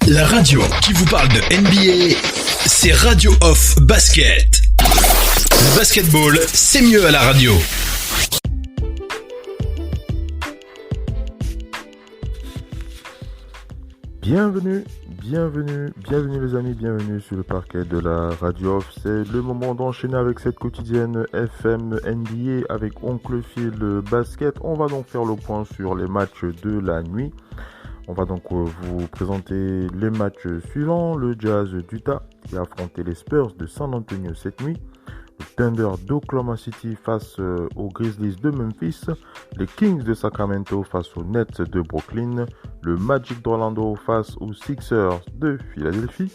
La radio qui vous parle de NBA, c'est Radio Off Basket. Le basketball, c'est mieux à la radio. Bienvenue les amis, bienvenue sur le parquet de la Radio Off. C'est le moment d'enchaîner avec cette quotidienne FM NBA avec Oncle Phil Basket. On va donc faire le point sur les matchs de la nuit. On va donc vous présenter les matchs suivants. Le Jazz d'Utah qui a affronté les Spurs de San Antonio cette nuit. Le Thunder d'Oklahoma City face aux Grizzlies de Memphis. Les Kings de Sacramento face aux Nets de Brooklyn. Le Magic d'Orlando face aux Sixers de Philadelphie.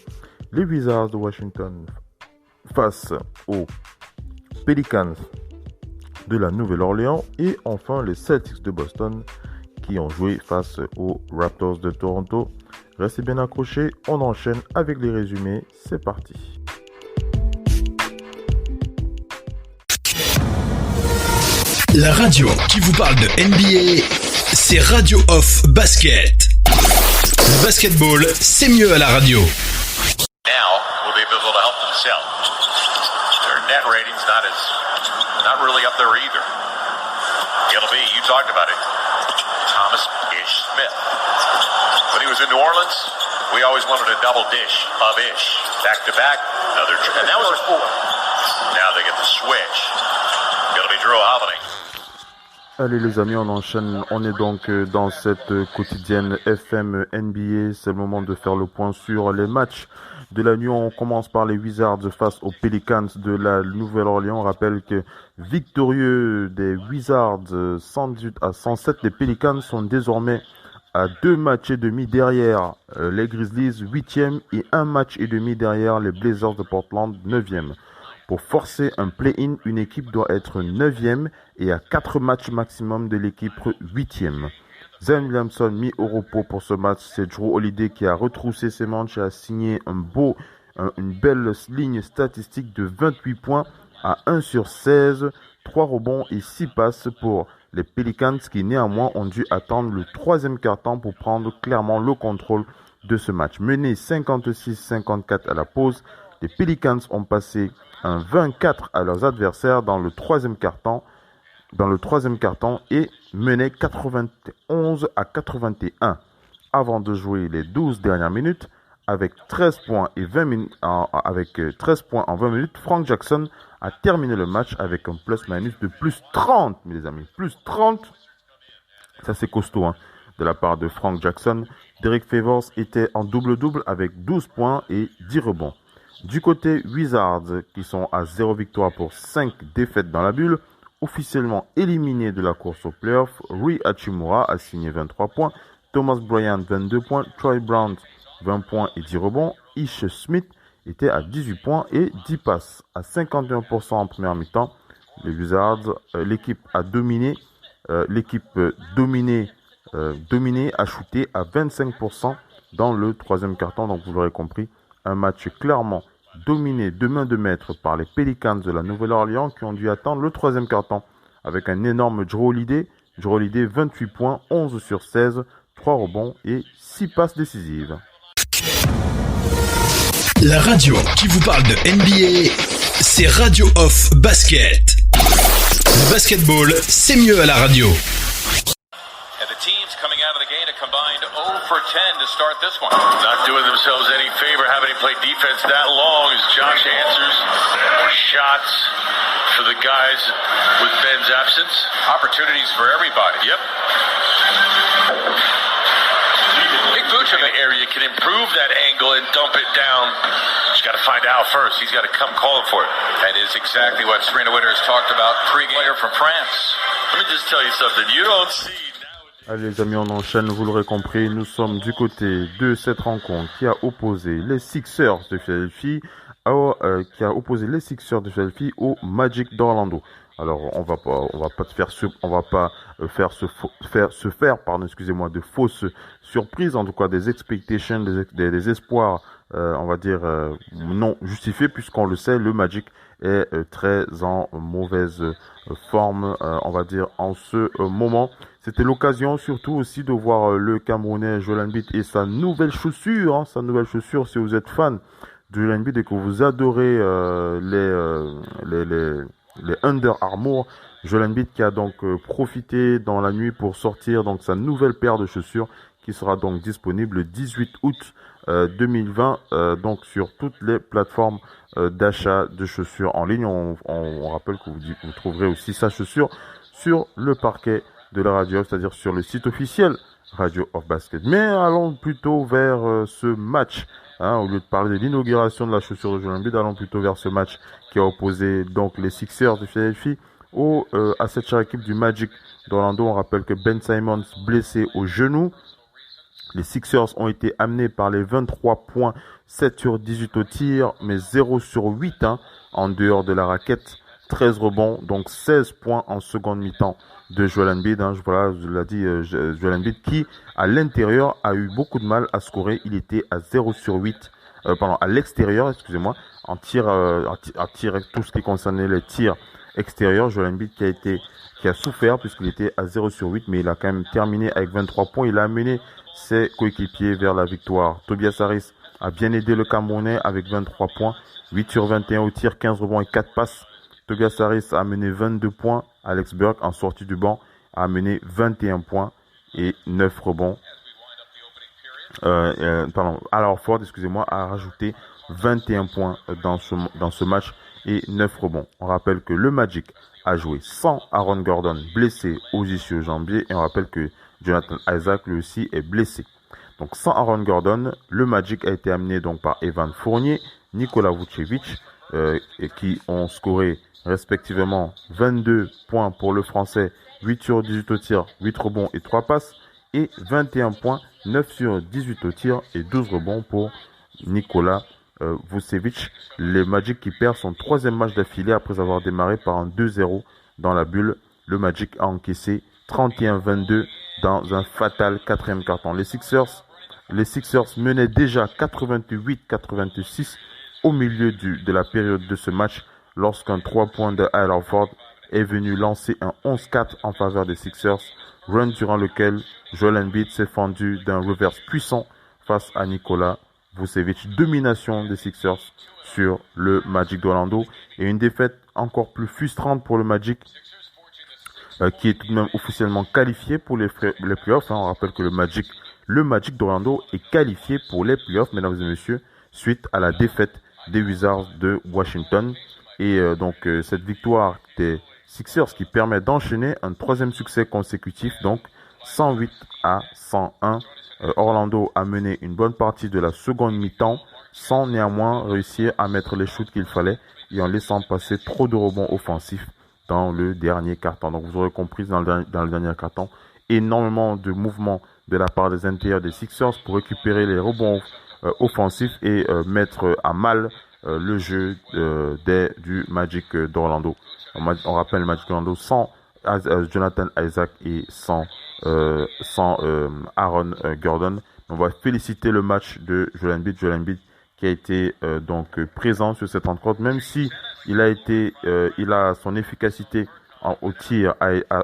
Les Wizards de Washington face aux Pelicans de la Nouvelle-Orléans. Et enfin les Celtics de Boston qui ont joué face aux Raptors de Toronto. Restez bien accrochés, on enchaîne avec les résumés, c'est parti. La radio qui vous parle de NBA, c'est Radio Off Basket. Le basketball, c'est mieux à la radio. Now, will they be able to help themselves? Their net rating's not really up there either. It'll be, you talked about it, Thomas Ish Smith. When he was in New Orleans, we always wanted a double dish of Ish. Back to back, and that was a four. Now they get the switch. It'll be Drew Holiday. Allez les amis, on enchaîne, on est donc dans cette quotidienne FM NBA, c'est le moment de faire le point sur les matchs de la nuit. On commence par les Wizards face aux Pelicans de la Nouvelle-Orléans. On rappelle que victorieux des Wizards 118 à 107, les Pelicans sont désormais à 2 matchs et demi derrière les Grizzlies 8e et 1 match et demi derrière les Blazers de Portland 9e. Pour forcer un play-in, une équipe doit être 9e et à 4 matchs maximum de l'équipe 8e. Zion Williamson mis au repos pour ce match. C'est Drew Holiday qui a retroussé ses manches et a signé une belle ligne statistique de 28 points à 1 sur 16, 3 rebonds et 6 passes pour les Pelicans qui néanmoins ont dû attendre le 3e quart-temps pour prendre clairement le contrôle de ce match. Menés 56-54 à la pause, les Pelicans ont passé un 24 à leurs adversaires dans le 3e quart-temps. Et menaient 91 à 81 avant de jouer les 12 dernières minutes avec 13 points en 20 minutes. Frank Jackson a terminé le match avec un plus-minus de plus 30, mes amis. Plus 30, ça c'est costaud de la part de Frank Jackson. Derek Favors était en double-double avec 12 points et 10 rebonds. Du côté Wizards, qui sont à 0 victoire pour 5 défaites dans la bulle, officiellement éliminé de la course au playoff, Rui Hachimura a signé 23 points, Thomas Bryant 22 points, Troy Brown 20 points et 10 rebonds, Ish Smith était à 18 points et 10 passes. À 51% en première mi-temps, les Wizards, l'équipe dominée a shooté à 25% dans le 3e quart-temps, donc vous l'aurez compris, un match clairement dominé de main de maître par les Pelicans de la Nouvelle-Orléans qui ont dû attendre le 3e quart-temps avec un énorme Drew Holiday. Drew Holiday, 28 points, 11 sur 16, 3 rebonds et 6 passes décisives. La radio qui vous parle de NBA, c'est Radio Off Basket. Le basketball, c'est mieux à la radio. And the teams coming out of the gate a combined 0 for 10 to start this one. Not doing themselves any favor having to play defense that long as Josh answers more shots for the guys with Ben's absence. Opportunities for everybody. Yep. Big Booch in the area can improve that angle and dump it down. Just got to find Al first. He's got to come calling for it. That is exactly what Serena Winters talked about pre-game from France. Let me just tell you something. You don't see... Allez les amis, on enchaîne, vous l'aurez compris, nous sommes du côté de cette rencontre qui a opposé les Sixers de Philadelphie au Magic d'Orlando. Alors on va pas faire de fausses surprises, en tout cas des expectations, des espoirs, non justifiés, puisqu'on le sait, le Magic est très en mauvaise forme, on va dire, en ce moment. C'était l'occasion surtout aussi de voir le Camerounais Joel Embiid et sa nouvelle chaussure. Sa nouvelle chaussure, si vous êtes fan de Joel Embiid et que vous adorez les Under Armour, Joel Embiid qui a donc profité dans la nuit pour sortir donc sa nouvelle paire de chaussures qui sera donc disponible le 18 août 2020 donc sur toutes les plateformes d'achat de chaussures en ligne. On rappelle que vous trouverez aussi sa chaussure sur le parquet de la radio, c'est-à-dire sur le site officiel Radio of Basket. Mais allons plutôt vers ce match. Au lieu de parler de l'inauguration de la chaussure de Joel Embiid, allons plutôt vers ce match qui a opposé donc les Sixers de Philadelphie à cette chère équipe du Magic d'Orlando. On rappelle que Ben Simmons blessé au genou. Les Sixers ont été amenés par les 23 points, 7 sur 18 au tir, mais 0 sur 8 en dehors de la raquette. 13 rebonds, donc 16 points en seconde mi-temps de Joel Embiid. Je l'ai dit, Joel Embiid qui, à l'intérieur, a eu beaucoup de mal à scorer. Il était à 0 sur 8, à l'extérieur, excusez-moi, en tir, tout ce qui concernait les tirs extérieurs. Joel Embiid qui a souffert puisqu'il était à 0 sur 8, mais il a quand même terminé avec 23 points. Il a amené ses coéquipiers vers la victoire. Tobias Harris a bien aidé le Camerounais avec 23 points, 8 sur 21 au tir, 15 rebonds et 4 passes. Tobias Harris a amené 22 points. Alex Burke, en sortie du banc, a amené 21 points et 9 rebonds. Al Horford, a rajouté 21 points dans ce match et 9 rebonds. On rappelle que le Magic a joué sans Aaron Gordon, blessé aux ischio-jambiers, et on rappelle que Jonathan Isaac, lui aussi, est blessé. Donc, sans Aaron Gordon, le Magic a été amené donc par Evan Fournier, Nikola Vucevic, qui ont scoré respectivement 22 points pour le Français, 8 sur 18 au tir, 8 rebonds et 3 passes, et 21 points, 9 sur 18 au tir et 12 rebonds pour Nikola Vucevic. Les Magic qui perd son troisième match d'affilée après avoir démarré par un 2-0 dans la bulle. Le Magic a encaissé 31-22 dans un fatal quatrième quart-temps. Les Sixers menaient déjà 88-86 au milieu de la période de ce match lorsqu'un 3 points de Al Horford est venu lancer un 11-4 en faveur des Sixers, run durant lequel Joel Embiid s'est fendu d'un reverse puissant face à Nikola Vucevic. Domination des Sixers sur le Magic d'Orlando et une défaite encore plus frustrante pour le Magic qui est tout de même officiellement qualifié pour les playoffs. On rappelle que le Magic d'Orlando est qualifié pour les playoffs, mesdames et messieurs, suite à la défaite des Wizards de Washington. Et cette victoire des Sixers qui permet d'enchaîner un troisième succès consécutif, donc 108-101. Orlando a mené une bonne partie de la seconde mi-temps sans néanmoins réussir à mettre les shoots qu'il fallait et en laissant passer trop de rebonds offensifs dans le dernier quart-temps. Donc vous aurez compris dans le dernier quart-temps, énormément de mouvements de la part des intérieurs des Sixers pour récupérer les rebonds offensifs et mettre à mal le jeu du Magic d'Orlando. On rappelle le Magic d'Orlando sans Jonathan Isaac et sans Aaron Gordon. On va féliciter le match de Joel Embiid qui a été présent sur cette rencontre, même si il a son efficacité au tir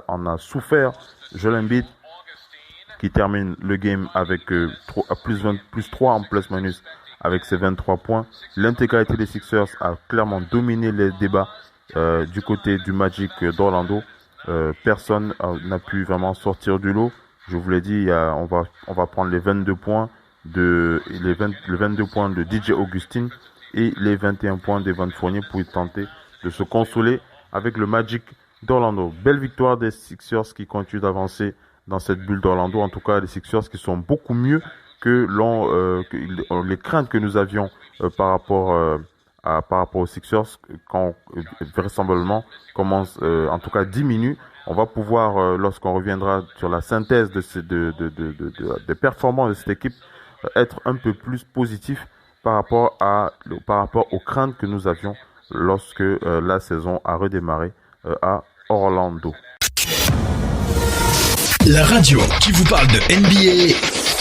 en a souffert. Joel Embiid qui termine le game avec plus 3 en plus-minus avec ses 23 points. L'intégralité des Sixers a clairement dominé les débats du côté du Magic d'Orlando. Personne n'a pu vraiment sortir du lot. Je vous l'ai dit, on va prendre les 22 points de DJ Augustin et les 21 points d'Evan Fournier pour tenter de se consoler avec le Magic d'Orlando. Belle victoire des Sixers qui continuent d'avancer dans cette bulle d'Orlando. En tout cas, les Sixers qui sont beaucoup mieux que les craintes que nous avions par rapport aux Sixers, quand vraisemblablement commence, en tout cas diminue. On va pouvoir, lorsqu'on reviendra sur la synthèse des performances de cette équipe, être un peu plus positif par rapport aux craintes que nous avions lorsque la saison a redémarré à Orlando. La radio qui vous parle de NBA,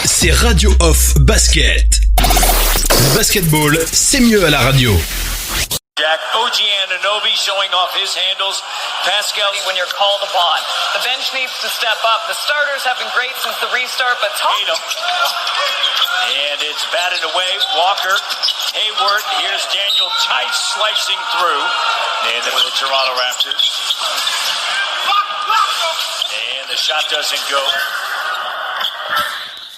c'est Radio Off Basket. Le basketball, c'est mieux à la radio. Jack back. OG Anunoby showing off his handles. Pascal, when you're called upon. The bench needs to step up. The starters have been great since the restart, but Tatum. And it's batted away. Walker, Hayward. Here's Daniel Tice slicing through. And then with the Toronto Raptors. And the shot doesn't go.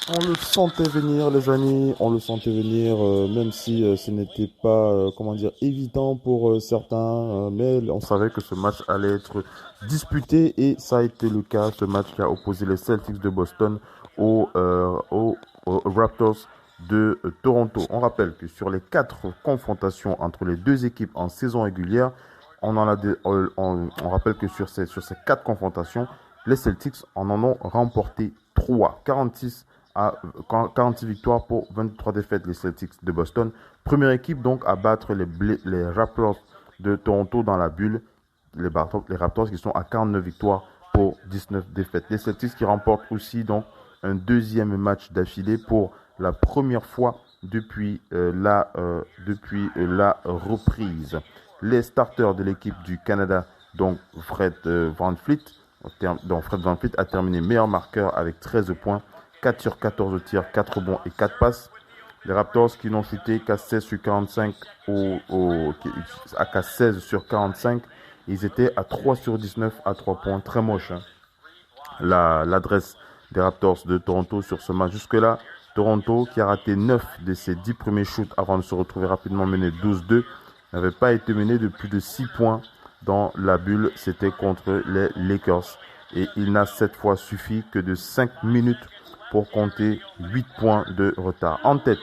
On le sentait venir, les amis, on le sentait venir, même si ce n'était pas, évident pour certains, mais on savait que ce match allait être disputé et ça a été le cas, ce match qui a opposé les Celtics de Boston aux Raptors de Toronto. On rappelle que sur les 4 confrontations entre les deux équipes en saison régulière, on rappelle que sur ces 4 confrontations, les Celtics en ont remporté 3, 46 victoires pour 23 défaites, les Celtics de Boston. Première équipe donc à battre les Raptors de Toronto dans la bulle. Les Raptors qui sont à 49 victoires pour 19 défaites. Les Celtics qui remportent aussi donc un deuxième match d'affilée pour la première fois depuis la reprise. Les starters de l'équipe du Canada, donc Fred VanVleet a terminé meilleur marqueur avec 13 points. 4 sur 14 au tir, 4 rebonds et 4 passes. Les Raptors qui n'ont shooté qu'à 16 sur 45 qu'à 16 sur 45. Ils étaient à 3 sur 19 à 3 points. Très moche. Hein. L'adresse des Raptors de Toronto sur ce match. Jusque-là, Toronto qui a raté 9 de ses 10 premiers shoots avant de se retrouver rapidement mené 12-2. N'avait pas été mené de plus de 6 points dans la bulle. C'était contre les Lakers. Et il n'a cette fois suffi que de 5 minutes pour compter 8 points de retard. En tête,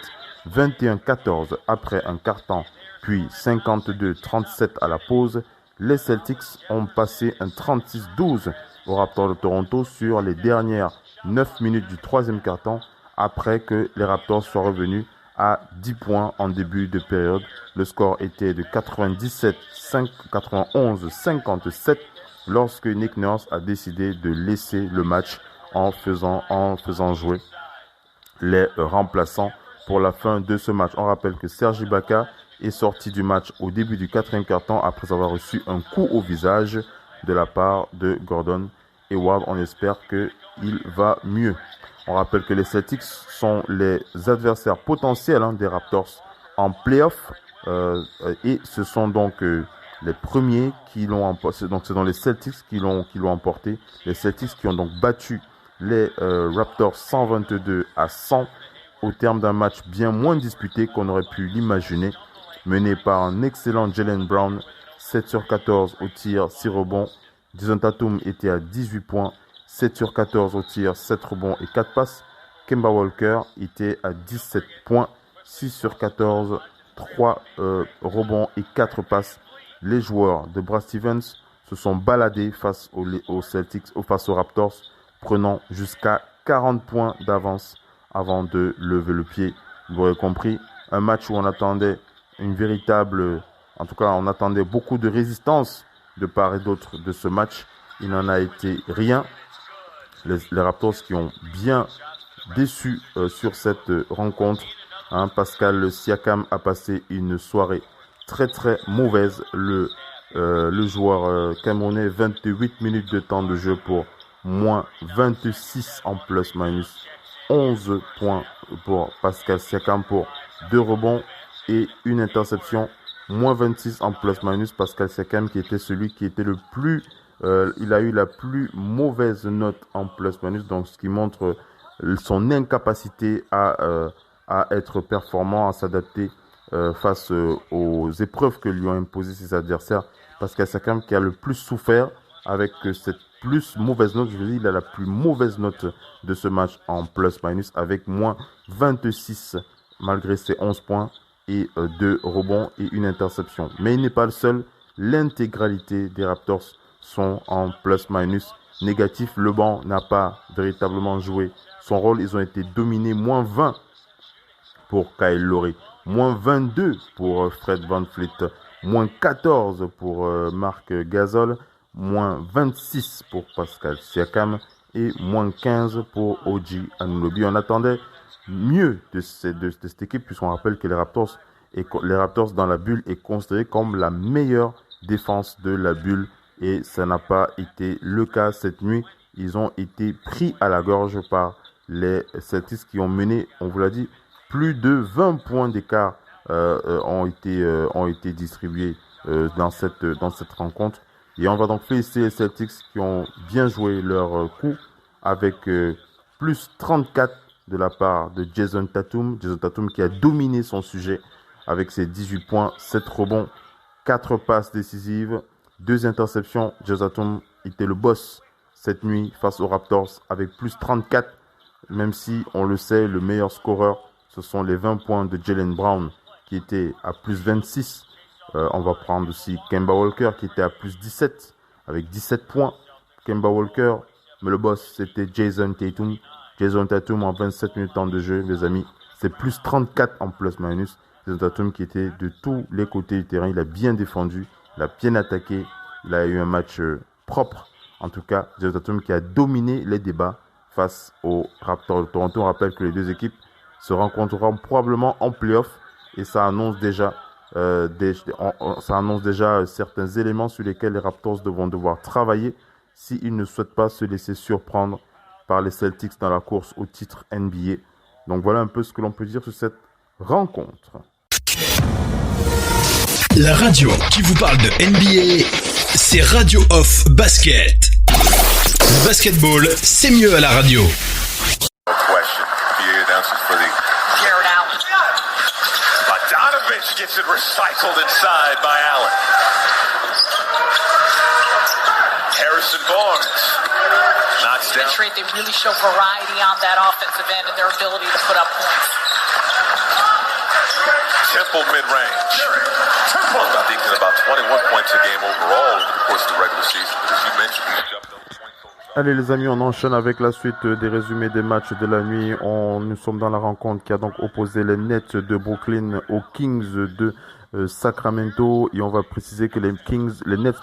21-14 après un quart-temps, puis 52-37 à la pause. Les Celtics ont passé un 36-12 aux Raptors de Toronto sur les dernières 9 minutes du troisième quart-temps après que les Raptors soient revenus à 10 points en début de période. Le score était de 91-57 lorsque Nick Nurse a décidé de laisser le match en faisant jouer les remplaçants pour la fin de ce match. On rappelle que Serge Ibaka est sorti du match au début du quatrième quart-temps après avoir reçu un coup au visage de la part de Gordon Hayward. On espère qu'il va mieux. On rappelle que les Celtics sont les adversaires potentiels des Raptors en play-off et ce sont donc les premiers qui l'ont emporté. Donc c'est dans les Celtics qui l'ont emporté. Les Celtics qui ont donc battu les Raptors 122-100 au terme d'un match bien moins disputé qu'on aurait pu l'imaginer, mené par un excellent Jaylen Brown, 7 sur 14 au tir, 6 rebonds. Jason Tatum était à 18 points, 7 sur 14 au tir, 7 rebonds et 4 passes. Kemba Walker était à 17 points, 6 sur 14, 3 rebonds et 4 passes. Les joueurs de Brad Stevens se sont baladés face aux Celtics, face aux Raptors, prenant jusqu'à 40 points d'avance avant de lever le pied. Vous aurez compris, un match où on attendait on attendait beaucoup de résistance de part et d'autre de ce match. Il n'en a été rien. Les Raptors qui ont bien déçu sur cette rencontre. Pascal Siakam a passé une soirée très très mauvaise. Le joueur camerounais, 28 minutes de temps de jeu pour moins 26 en plus-minus. 11 points pour Pascal Siakam pour 2 rebonds et une interception. Moins 26 en plus-minus. Pascal Siakam qui était celui qui était le plus... il a eu la plus mauvaise note en plus-minus. Donc ce qui montre son incapacité à être performant, à s'adapter face aux épreuves que lui ont imposées ses adversaires. Pascal Siakam qui a le plus souffert avec cette plus mauvaise note. Je veux dire, il a la plus mauvaise note de ce match en plus-minus avec moins 26 malgré ses 11 points et 2 rebonds et une interception. Mais il n'est pas le seul. L'intégralité des Raptors sont en plus-minus négatif. Le banc n'a pas véritablement joué son rôle. Ils ont été dominés. Moins 20 pour Kyle Lowry. Moins 22 pour Fred VanVleet. Moins 14 pour Marc Gasol. Moins 26 pour Pascal Siakam. Et moins 15 pour OG Anunoby. On attendait mieux de cette équipe puisqu'on rappelle que les Raptors les Raptors dans la bulle est considéré comme la meilleure défense de la bulle et ça n'a pas été le cas cette nuit. Ils ont été pris à la gorge par les Celtics qui ont mené, on vous l'a dit, plus de 20 points d'écart ont été distribués dans cette rencontre. Et on va donc féliciter les Celtics qui ont bien joué leur coup avec plus 34 de la part de Jason Tatum. Jason Tatum qui a dominé son sujet avec ses 18 points, 7 rebonds, 4 passes décisives, 2 interceptions. Jason Tatum était le boss cette nuit face aux Raptors avec plus 34. Même si, on le sait, le meilleur scoreur, ce sont les 20 points de Jaylen Brown qui était à plus 26. On va prendre aussi Kemba Walker qui était à plus 17 avec 17 points. Kemba Walker, mais le boss c'était Jason Tatum. Jason Tatum en 27 minutes de jeu, les amis. C'est plus 34 en plus-minus. Jason Tatum qui était de tous les côtés du terrain. Il a bien défendu, il a bien attaqué. Il a eu un match propre. En tout cas, Jason Tatum qui a dominé les débats face aux Raptors de Toronto. On rappelle que les deux équipes se rencontreront probablement en playoff. Et ça annonce déjà certains éléments sur lesquels les Raptors vont devoir travailler s'ils ne souhaitent pas se laisser surprendre par les Celtics dans la course au titre NBA. Donc voilà un peu ce que l'on peut dire sur cette rencontre. La radio qui vous parle de NBA, c'est Radio Off Basket. Le basketball, c'est mieux à la radio. Bogdanovich gets it recycled inside by Allen. Harrison Barnes knocks down. They really show variety on that offensive end and their ability to put up points. Temple mid-range. Temple about 21 points a game overall over the course of the regular season. But as you mentioned, he jumped over 20. Allez les amis, on enchaîne avec la suite des résumés des matchs de la nuit. Nous sommes dans la rencontre qui a donc opposé les Nets de Brooklyn aux Kings de Sacramento. Et on va préciser que les Nets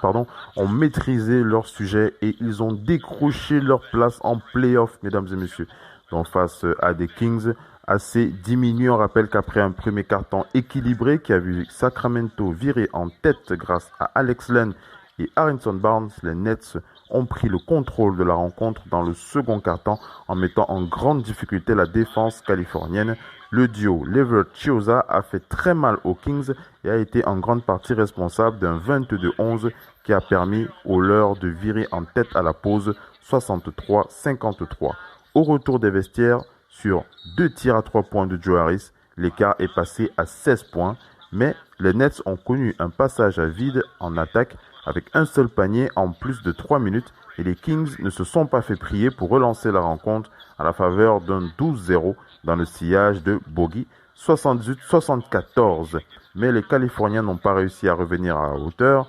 ont maîtrisé leur sujet et ils ont décroché leur place en playoff, mesdames et messieurs. Donc face à des Kings assez diminués. On rappelle qu'après un premier quart-temps équilibré qui a vu Sacramento virer en tête grâce à Alex Len et Harrison Barnes, les Nets ont pris le contrôle de la rencontre dans le second quart-temps en mettant en grande difficulté la défense californienne. Le duo Levert-Chiozza a fait très mal aux Kings et a été en grande partie responsable d'un 22-11 qui a permis aux leurs de virer en tête à la pause 63-53. Au retour des vestiaires, sur 2 tirs à 3 points de Joe Harris, l'écart est passé à 16 points, mais les Nets ont connu un passage à vide en attaque avec un seul panier en plus de 3 minutes et les Kings ne se sont pas fait prier pour relancer la rencontre à la faveur d'un 12-0 dans le sillage de Bogey 78-74. Mais les Californiens n'ont pas réussi à revenir à hauteur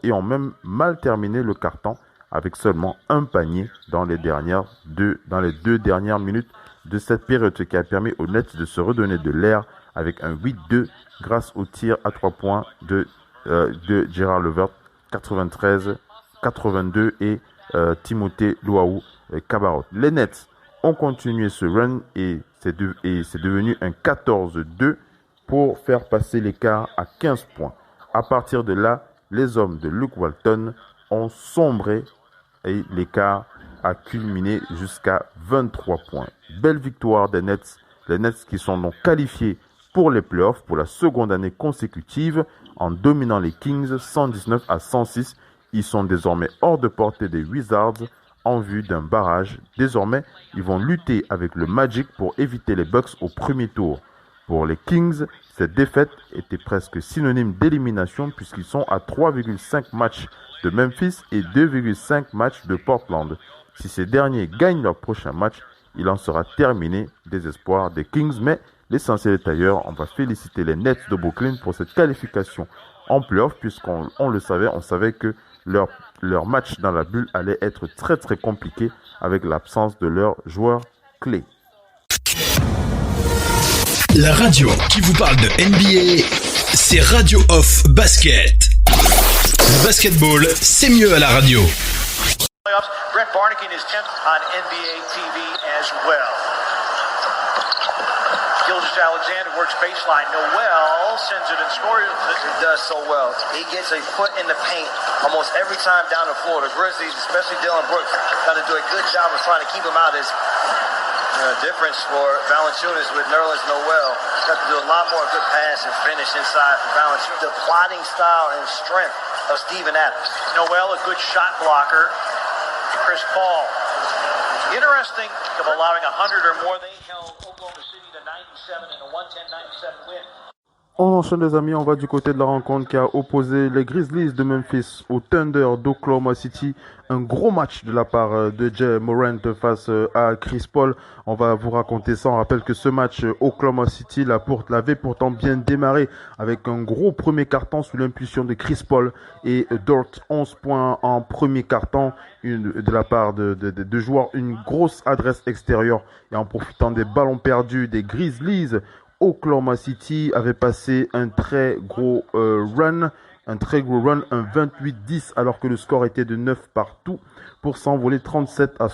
et ont même mal terminé le quart-temps avec seulement un panier dans les 2 dernières minutes de cette période, ce qui a permis aux Nets de se redonner de l'air avec un 8-2 grâce au tir à 3 points de Gerard Levert, 93-82 et Timothée Luau Cabarrot. Les Nets ont continué ce run et c'est devenu un 14-2 pour faire passer l'écart à 15 points. À partir de là, les hommes de Luke Walton ont sombré et l'écart a culminé jusqu'à 23 points. Belle victoire des Nets, les Nets qui sont donc qualifiés pour les playoffs pour la seconde année consécutive en dominant les Kings 119-106. Ils sont désormais hors de portée des Wizards en vue d'un barrage. Désormais, ils vont lutter avec le Magic pour éviter les Bucks au premier tour. Pour les Kings, cette défaite était presque synonyme d'élimination puisqu'ils sont à 3,5 matchs de Memphis et 2,5 matchs de Portland. Si ces derniers gagnent leur prochain match, il en sera terminé des espoirs des Kings, mais l'essentiel est ailleurs. On va féliciter les Nets de Brooklyn pour cette qualification en playoff puisqu'on le savait, on savait que leur match dans la bulle allait être très très compliqué avec l'absence de leurs joueurs clés. La radio qui vous parle de NBA, c'est Radio Off Basket. Le basketball, c'est mieux à la radio. Brett Barnaky is 10th on NBA TV as well. Gilgeous Alexander works baseline. Noel sends it and scores. He does so well. He gets a foot in the paint almost every time down the floor. The Grizzlies, especially Dylan Brooks, got to do a good job of trying to keep him out. Is difference for Valanciunas with Nerlens Noel. Got to do a lot more good pass and finish inside Valanciunas. The plotting style and strength of Steven Adams. Noel, a good shot blocker. Chris Paul. Interesting of allowing 100 or more. They held Oklahoma City to 97 in a 110-97 win. On enchaîne les amis, on va du côté de la rencontre qui a opposé les Grizzlies de Memphis au Thunder d'Oklahoma City. Un gros match de la part de Ja Morant face à Chris Paul. On va vous raconter ça. On rappelle que ce match Oklahoma City l'avait pourtant bien démarré avec un gros premier quart-temps sous l'impulsion de Chris Paul et Dort 11 points en premier quart-temps de la part de joueurs. Une grosse adresse extérieure et en profitant des ballons perdus des Grizzlies, Oklahoma City avait passé un très gros run, un 28-10 alors que le score était de 9 partout pour s'envoler 37 à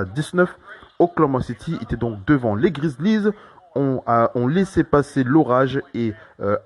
19. Oklahoma City était donc devant les Grizzlies. ont laissé passer l'orage et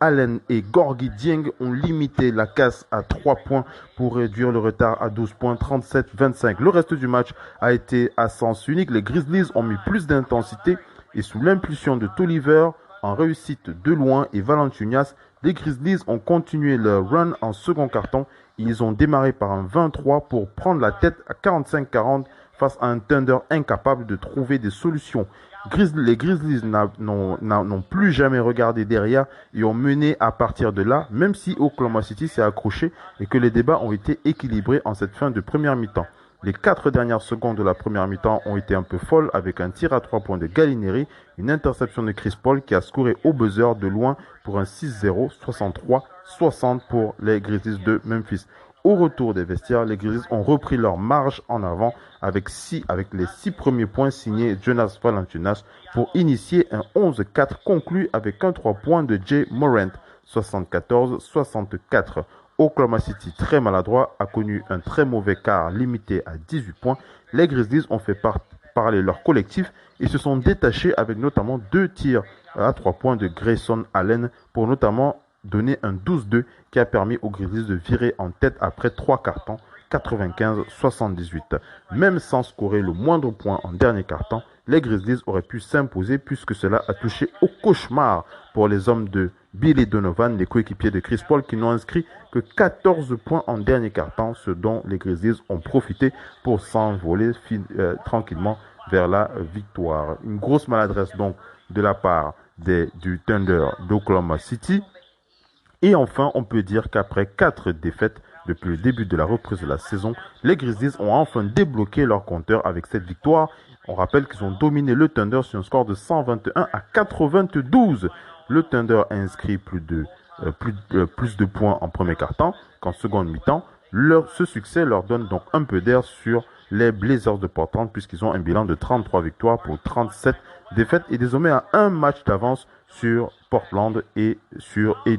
Allen et Gorgui Dieng ont limité la casse à 3 points pour réduire le retard à 12 points, 37-25. Le reste du match a été à sens unique. Les Grizzlies ont mis plus d'intensité et sous l'impulsion de Tolliver en réussite de loin et Valanciunas, les Grizzlies ont continué leur run en second quart-temps. Ils ont démarré par un 23 pour prendre la tête à 45-40 face à un Thunder incapable de trouver des solutions. Les Grizzlies n'ont plus jamais regardé derrière et ont mené à partir de là, même si Oklahoma City s'est accroché et que les débats ont été équilibrés en cette fin de première mi-temps. Les 4 dernières secondes de la première mi-temps ont été un peu folles avec un tir à 3 points de Gallinari, une interception de Chris Paul qui a scoré au buzzer de loin pour un 6-0, 63-60 pour les Grizzlies de Memphis. Au retour des vestiaires, les Grizzlies ont repris leur marge en avant avec les 6 premiers points signés Jonas Valanciunas pour initier un 11-4 conclu avec un 3 points de Ja Morant, 74-64. Oklahoma City, très maladroit, a connu un très mauvais quart limité à 18 points. Les Grizzlies ont fait parler leur collectif et se sont détachés avec notamment 2 tirs à 3 points de Grayson Allen pour notamment donner un 12-2 qui a permis aux Grizzlies de virer en tête après 3 quarts-temps, 95-78. Même sans scorer le moindre point en dernier quart-temps, les Grizzlies auraient pu s'imposer puisque cela a touché au cauchemar pour les hommes de Billy Donovan, les coéquipiers de Chris Paul qui n'ont inscrit que 14 points en dernier quart-temps, ce dont les Grizzlies ont profité pour s'envoler tranquillement vers la victoire. Une grosse maladresse donc de la part du Thunder d'Oklahoma City. Et enfin, on peut dire qu'après 4 défaites depuis le début de la reprise de la saison, les Grizzlies ont enfin débloqué leur compteur avec cette victoire. On rappelle qu'ils ont dominé le Thunder sur un score de 121-92. Le Thunder a inscrit plus de points en premier quart-temps qu'en seconde mi-temps. Ce succès leur donne donc un peu d'air sur les Blazers de Portland puisqu'ils ont un bilan de 33 victoires pour 37 défaites et désormais à un match d'avance sur Portland et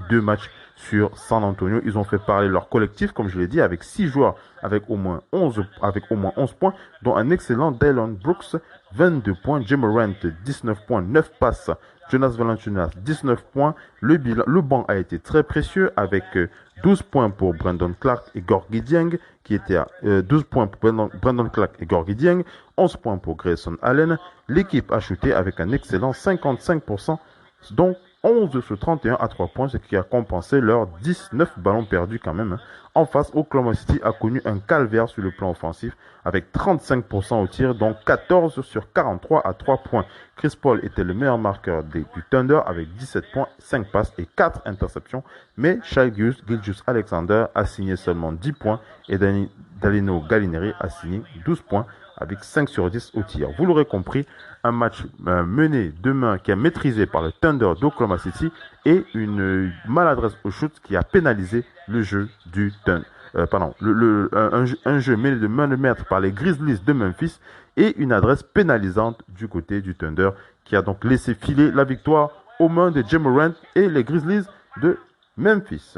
2 matchs sur San Antonio. Ils ont fait parler leur collectif, comme je l'ai dit, avec 6 joueurs avec au moins 11 points, dont un excellent Dillon Brooks, 22 points, Ja Morant, 19 points, 9 passes, Jonas Valanciunas, 19 points. Le banc a été très précieux avec 12 points pour Brandon Clark et Gorgui Dieng, qui était à 12 points pour Brandon Clark et Gorgui Dieng, 11 points pour Grayson Allen. L'équipe a shooté avec un excellent 55%, donc 11 sur 31 à 3 points, ce qui a compensé leurs 19 ballons perdus quand même. En face, Oklahoma City a connu un calvaire sur le plan offensif avec 35% au tir, donc 14 sur 43 à 3 points. Chris Paul était le meilleur marqueur du Thunder avec 17 points, 5 passes et 4 interceptions. Mais Shai Gilgeous-Alexander a signé seulement 10 points et Danilo Gallinari a signé 12 points avec 5 sur 10 au tir. Vous l'aurez compris, un match mené de main qui est maîtrisé par le Thunder d'Oklahoma City et une maladresse au shoot qui a pénalisé le jeu du Thunder. Un jeu mené de main de maître par les Grizzlies de Memphis et une adresse pénalisante du côté du Thunder qui a donc laissé filer la victoire aux mains de Ja Morant et les Grizzlies de Memphis.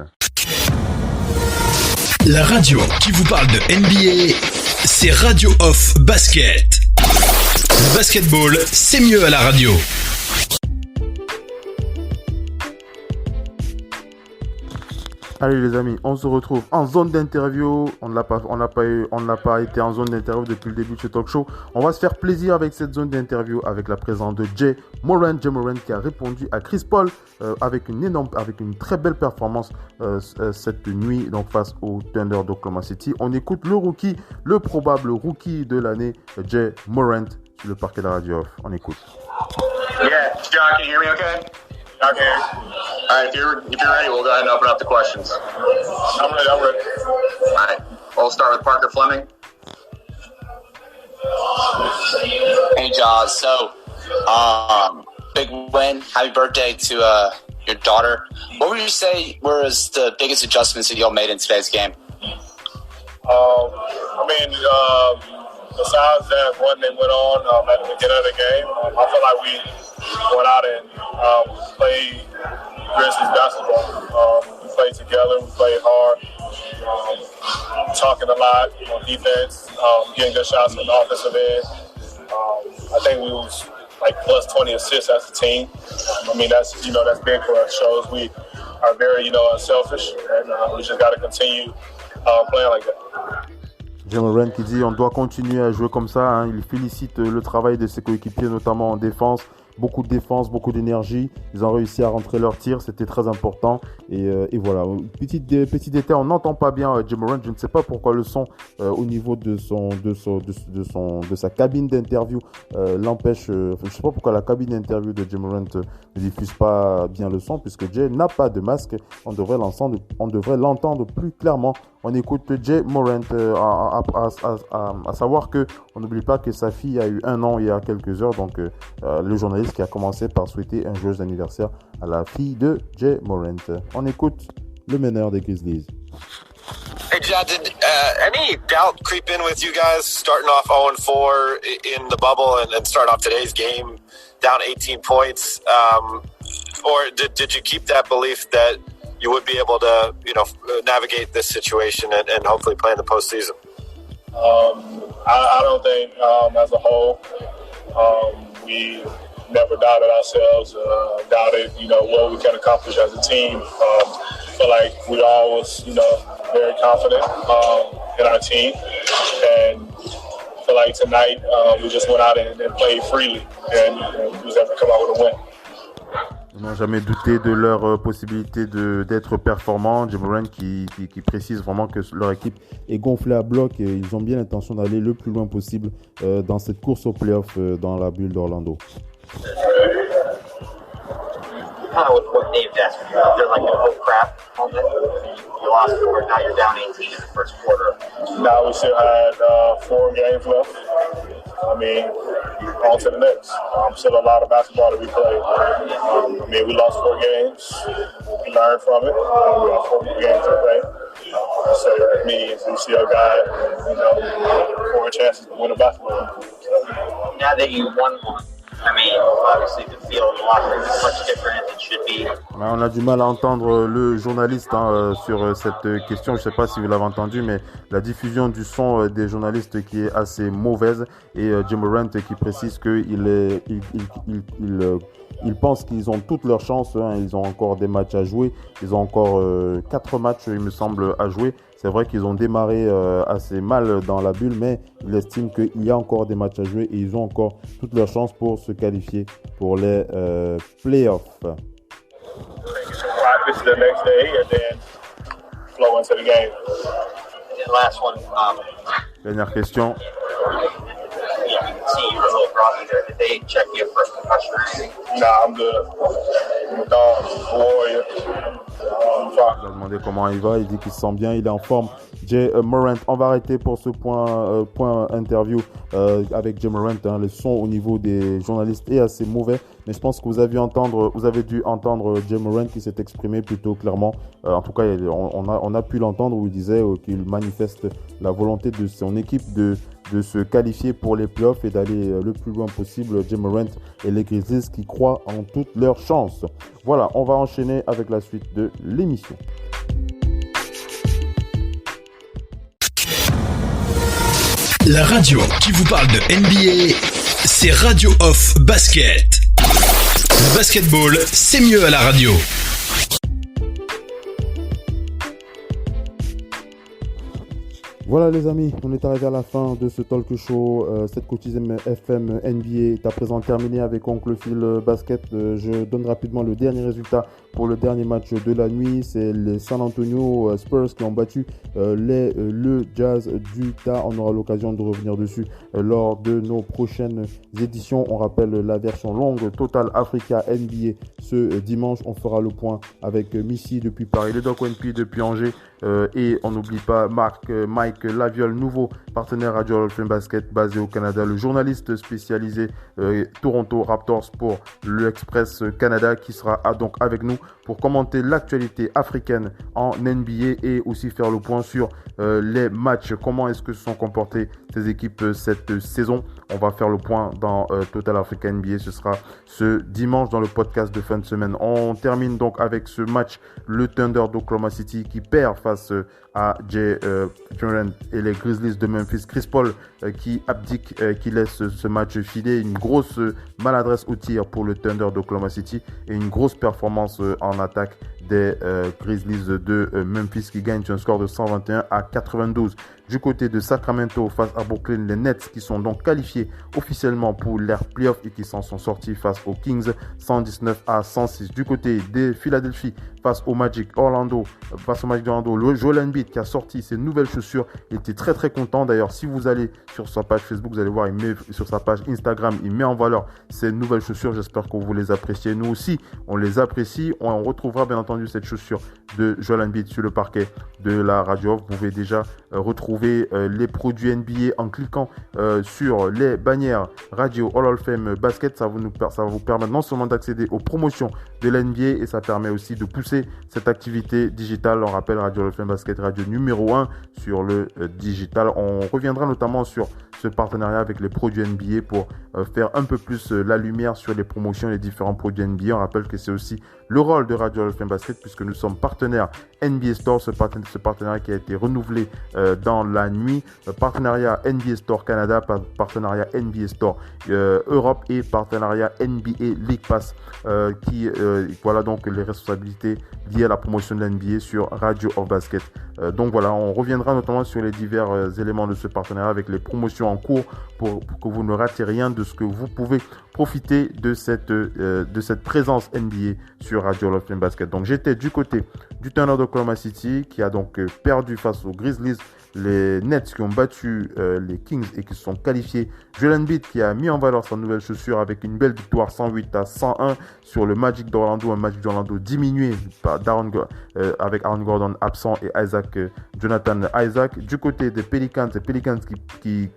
La radio qui vous parle de NBA, c'est Radio Off Basket. Le basketball, c'est mieux à la radio. Allez les amis, on se retrouve en zone d'interview. On n'a pas été en zone d'interview depuis le début de ce talk show. On va se faire plaisir avec cette zone d'interview avec la présence de Jay Morant qui a répondu à Chris Paul avec une très belle performance cette nuit donc face au Thunder d'Oklahoma City. On écoute le probable rookie de l'année, Jay Morant, sur le parquet de la radio off. On écoute. Yeah, John, can you hear me okay? Okay. All right, if you're ready, we'll go ahead and open up the questions. I'm ready. All right. We'll start with Parker Fleming. Hey, Jaws. So, big win. Happy birthday to your daughter. What would you say was the biggest adjustments that y'all made in today's game? Besides that one that went on at the beginning of the game, I feel like we went out and played Grizzlies basketball. We played together, we played hard, talking a lot on defense, getting good shots on the offensive end. I think we was like plus 20 assists as a team. That's big for us. Shows we are very, unselfish, and we just got to continue playing like that. Jay Morant qui dit on doit continuer à jouer comme ça, hein. Il félicite le travail de ses coéquipiers, notamment en défense. Beaucoup de défense, beaucoup d'énergie. Ils ont réussi à rentrer leur tir, c'était très important. Et voilà. Petit détail, on n'entend pas bien Jay Morant. Je ne sais pas pourquoi le son au niveau de sa cabine d'interview l'empêche. Je ne sais pas pourquoi la cabine d'interview de Jay Morant ne diffuse pas bien le son, puisque Jay n'a pas de masque. On devrait l'entendre plus clairement. On écoute Jay Morant, à savoir que on n'oublie pas que sa fille a eu 1 an il y a quelques heures. Donc le journaliste qui a commencé par souhaiter un joyeux anniversaire à la fille de Jay Morant. On écoute le meneur des Grizzlies. Hey, Jad, did any doubt creep in with you guys starting off 0-4 in the bubble and start off today's game down 18 points? Or did you keep that belief that you would be able to, navigate this situation and hopefully play in the postseason? I don't think, as a whole, we never doubted ourselves, doubted, what we can accomplish as a team. Feel like we all was, very confident in our team, and feel like tonight we just went out and played freely, and we was able to come out with a win. Ils n'ont jamais douté de leur possibilité d'être performants. Jay Morant qui précise vraiment que leur équipe est gonflée à bloc et ils ont bien l'intention d'aller le plus loin possible dans cette course au playoff dans la bulle d'Orlando. Kind of what Dave's asking you. They're like a oh crap moment. You lost 4, now you're down 18 in the first quarter. Now we still had 4 games left. On to the next. Still a lot of basketball to be played. We lost 4 games. We learned from it. We got 4 games to play. So that means we still got, 4 chances to win a basketball. Now that you won one, obviously the field in the locker room is much different as it should be. On a du mal à entendre le journaliste sur cette question. Je ne sais pas si vous l'avez entendu, mais la diffusion du son des journalistes qui est assez mauvaise. Et Jay Morant qui précise qu'il ils pensent qu'ils ont toutes leurs chances. Ils ont encore des matchs à jouer. Ils ont encore 4 matchs, il me semble, à jouer. C'est vrai qu'ils ont démarré assez mal dans la bulle, mais ils estiment qu'il y a encore des matchs à jouer et ils ont encore toutes leurs chances pour se qualifier pour les playoffs. Practice the next day and then flow into the game. And last one. Dernière question. You can see you were a little groggy there. Did they check you for a concussion or anything? Nah, I'm good. I'm a dog, a warrior. On a demandé comment il va. Il dit qu'il se sent bien, il est en forme. Jay Morant, on va arrêter pour ce point interview avec Jay Morant. Le son au niveau des journalistes est assez mauvais, mais je pense que vous avez dû entendre Jay Morant qui s'est exprimé plutôt clairement. En tout cas, on a pu l'entendre où il disait qu'il manifeste la volonté de son équipe de se qualifier pour les playoffs et d'aller le plus loin possible. Jay Morant et les Grizzlies qui croient en toutes leurs chances. Voilà, on va enchaîner avec la suite de l'émission. La radio qui vous parle de NBA, c'est Radio Off Basket. Le basketball, c'est mieux à la radio. Voilà les amis, on est arrivé à la fin de ce talk show, cette quotidienne FM NBA est à présent terminée avec Oncle Phil Basket. Je donne rapidement le dernier résultat pour le dernier match de la nuit. C'est les San Antonio Spurs qui ont battu le Jazz d'Utah. On aura l'occasion de revenir dessus lors de nos prochaines éditions. On rappelle la version longue Total Africa NBA ce dimanche. On fera le point avec Missy depuis Paris, les Doc ONP depuis Angers. Et on n'oublie pas Mike Laviole, nouveau partenaire Radio Hall of Fame Basket basé au Canada, le journaliste spécialisé Toronto Raptors pour l'Express Canada qui sera donc avec nous pour commenter l'actualité africaine en NBA et aussi faire le point sur les matchs, comment est-ce que se sont comportées ces équipes cette saison. On va faire le point dans Total Africa NBA, ce sera ce dimanche dans le podcast de fin de semaine. On termine donc avec ce match, le Thunder d'Oklahoma City qui perd face à Jay Durant et les Grizzlies de Memphis. Chris Paul qui abdique, qui laisse ce match filer. Une grosse maladresse au tir pour le Thunder d'Oklahoma City et une grosse performance en attaque des Grizzlies de Memphis qui gagnent un score de 121-92. Du côté de Sacramento face à Brooklyn, les Nets qui sont donc qualifiés officiellement pour l'ère playoff et qui s'en sont sortis face aux Kings 119-106. Du côté de Philadelphie face au Magic d'Orlando, le Joel Embiid qui a sorti ses nouvelles chaussures, il était très très content. D'ailleurs, si vous allez sur sa page Facebook, vous allez voir, il met sur sa page Instagram, il met en valeur ses nouvelles chaussures. J'espère que vous les appréciez. Nous aussi, on les apprécie. On retrouvera bien entendu cette chaussure de Joel Embiid sur le parquet de la radio. Vous pouvez déjà retrouver les produits NBA en cliquant sur les bannières Radio Hall of Fame Basket. Ça va vous permettre non seulement d'accéder aux promotions de l'NBA et ça permet aussi de pousser cette activité digitale. On rappelle Radio Hall of Fame Basket, radio numéro 1 sur le digital. On reviendra notamment sur ce partenariat avec les produits NBA pour faire un peu plus la lumière sur les promotions, les différents produits NBA. On rappelle que c'est aussi le rôle de Radio Hall of Fame Basket puisque nous sommes partenaires NBA Store, ce partenariat qui a été renouvelé dans la nuit. Partenariat NBA Store Canada, partenariat NBA Store Europe et partenariat NBA League Pass qui voilà donc les responsabilités liées à la promotion de l'NBA sur Radio of Basket. Donc voilà, on reviendra notamment sur les divers éléments de ce partenariat avec les promotions en cours pour que vous ne ratiez rien de ce que vous pouvez profiter de cette présence NBA sur Radio Hall of Fame Basket. Donc j'étais du côté du Thunder d'Oklahoma City qui a donc perdu face aux Grizzlies, les Nets qui ont battu les Kings et qui se sont qualifiés, Joel Embiid qui a mis en valeur sa nouvelle chaussure avec une belle victoire 108-101 sur le Magic d'Orlando, un Magic d'Orlando diminué par avec Aaron Gordon absent et Jonathan Isaac. Du côté des Pelicans, qui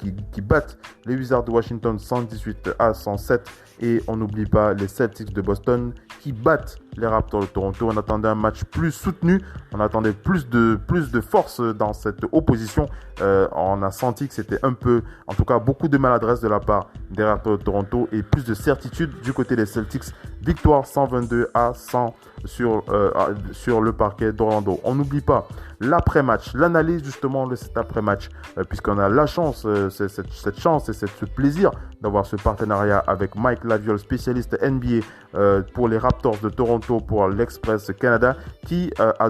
battent les Wizards de Washington 118-107 et on n'oublie pas les Celtics de Boston qui battent les Raptors de Toronto. On attendait un match plus soutenu, on attendait plus de force dans cette opposition. On a senti que c'était un peu, en tout cas beaucoup de maladresse de la part des Raptors de Toronto et plus de certitude du côté des Celtics. Victoire 122-100 sur le parquet d'Orlando. On n'oublie pas l'après-match, l'analyse justement de cet après-match, puisqu'on a la chance, cette chance et ce plaisir d'avoir ce partenariat avec Mike Laviole, spécialiste NBA pour les Raptors de Toronto pour l'Express Canada, qui va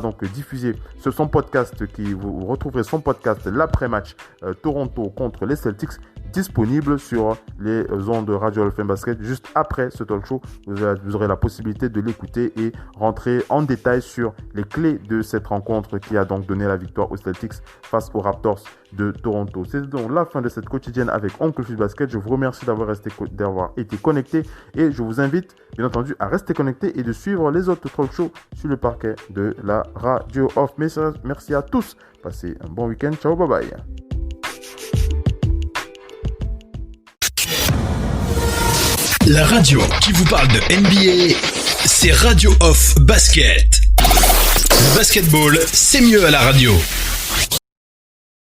donc diffuser son podcast, vous retrouverez son podcast l'après-match Toronto contre les Celtics, disponible sur les ondes de Radio Hall of Fame Basket. Juste après ce talk show, vous aurez la possibilité de l'écouter et rentrer en détail sur les clés de cette rencontre qui a donc donné la victoire aux Celtics face aux Raptors de Toronto. C'est donc la fin de cette quotidienne avec Oncle Phil Basket. Je vous remercie d'avoir été connecté et je vous invite bien entendu à rester connecté et de suivre les autres talk shows sur le parquet de la Radio Off. Merci à tous. Passez un bon week-end. Ciao, bye bye. La radio qui vous parle de NBA, c'est Radio Off Basket. Le basketball, c'est mieux à la radio.